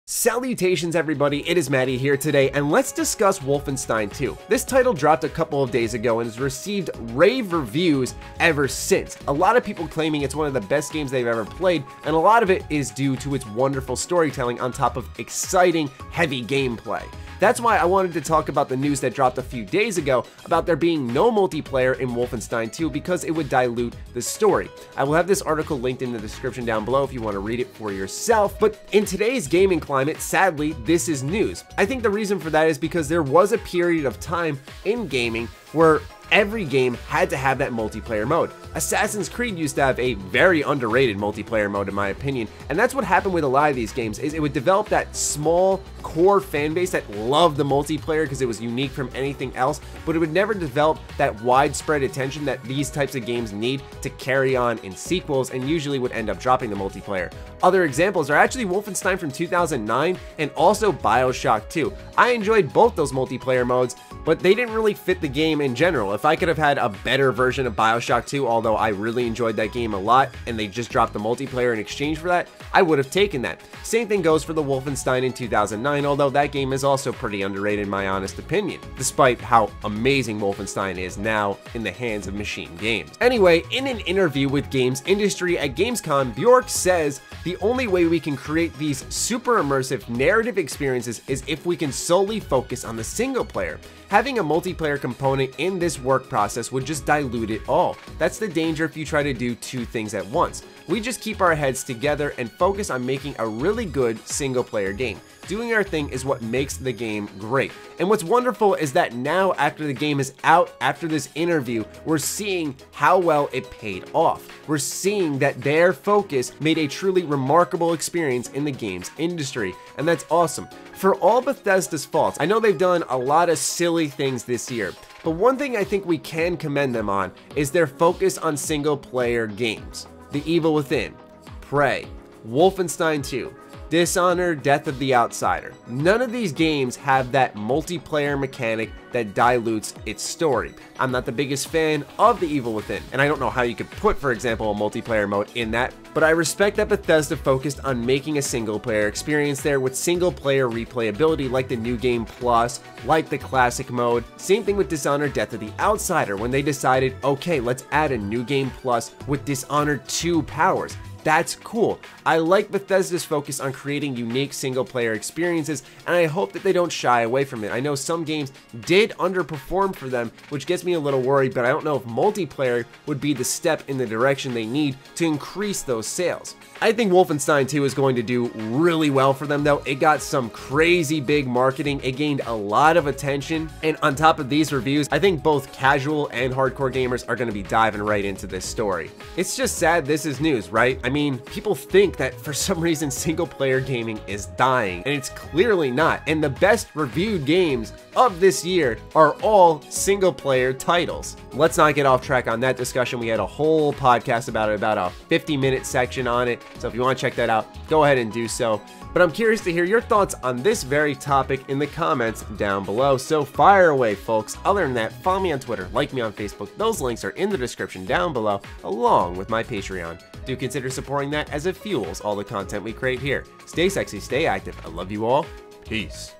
Salutations everybody, it is Matty here today, and let's discuss Wolfenstein 2. This title dropped a couple of days ago and has received rave reviews ever since. A lot of people claiming it's one of the best games they've ever played, and a lot of it is due to its wonderful storytelling on top of exciting, heavy gameplay. That's why I wanted to talk about the news that dropped a few days ago about there being no multiplayer in Wolfenstein 2 because it would dilute the story. I will have this article linked in the description down below if you want to read it for yourself, but in today's gaming climate, sadly, this is news. I think the reason for that is because there was a period of time in gaming where every game had to have that multiplayer mode. Assassin's Creed used to have a very underrated multiplayer mode in my opinion, and that's what happened with a lot of these games, is it would develop that small core fan base that loved the multiplayer because it was unique from anything else, but it would never develop that widespread attention that these types of games need to carry on in sequels, and usually would end up dropping the multiplayer. Other examples are actually Wolfenstein from 2009 and also BioShock 2. I enjoyed both those multiplayer modes, but they didn't really fit the game in general. If I could have had a better version of BioShock 2, although I really enjoyed that game a lot, and they just dropped the multiplayer in exchange for that, I would have taken that. Same thing goes for the Wolfenstein in 2009, although that game is also pretty underrated in my honest opinion, despite how amazing Wolfenstein is now in the hands of machine games. Anyway, in an interview with Games Industry at Gamescom, Bjork says, "The only way we can create these super immersive narrative experiences is if we can solely focus on the single player. Having a multiplayer component in this work process would just dilute it all. That's the danger if you try to do two things at once. We just keep our heads together and focus on making a really good single player game. Doing our thing is what makes the game great." And what's wonderful is that now, after the game is out, after this interview, we're seeing how well it paid off. We're seeing that their focus made a truly remarkable experience in the games industry, and that's awesome. For all Bethesda's faults, I know they've done a lot of silly things this year, but one thing I think we can commend them on is their focus on single player games. The Evil Within, Prey, Wolfenstein 2, Dishonored, Death of the Outsider. None of these games have that multiplayer mechanic that dilutes its story. I'm not the biggest fan of The Evil Within, and I don't know how you could put, for example, a multiplayer mode in that, but I respect that Bethesda focused on making a single player experience there with single player replayability like the New Game Plus, like the Classic mode. Same thing with Dishonored, Death of the Outsider when they decided, okay, let's add a New Game Plus with Dishonored 2 powers. That's cool. I like Bethesda's focus on creating unique single-player experiences, and I hope that they don't shy away from it. I know some games did underperform for them, which gets me a little worried, but I don't know if multiplayer would be the step in the direction they need to increase those sales. I think Wolfenstein 2 is going to do really well for them though. It got some crazy big marketing, it gained a lot of attention, and on top of these reviews, I think both casual and hardcore gamers are going to be diving right into this story. It's just sad this is news, right? I mean, people think that for some reason single player gaming is dying, and it's clearly not, and the best reviewed games of this year are all single player titles. Let's not get off track on that discussion. We had a whole podcast about it, about a 50-minute section on it, so if you want to check that out, go ahead and do so. But I'm curious to hear your thoughts on this very topic in the comments down below, so fire away folks. Other than that, follow me on Twitter, like me on Facebook, those links are in the description down below, along with my Patreon. Do consider supporting that as it fuels all the content we create here. Stay sexy, stay active, I love you all, peace.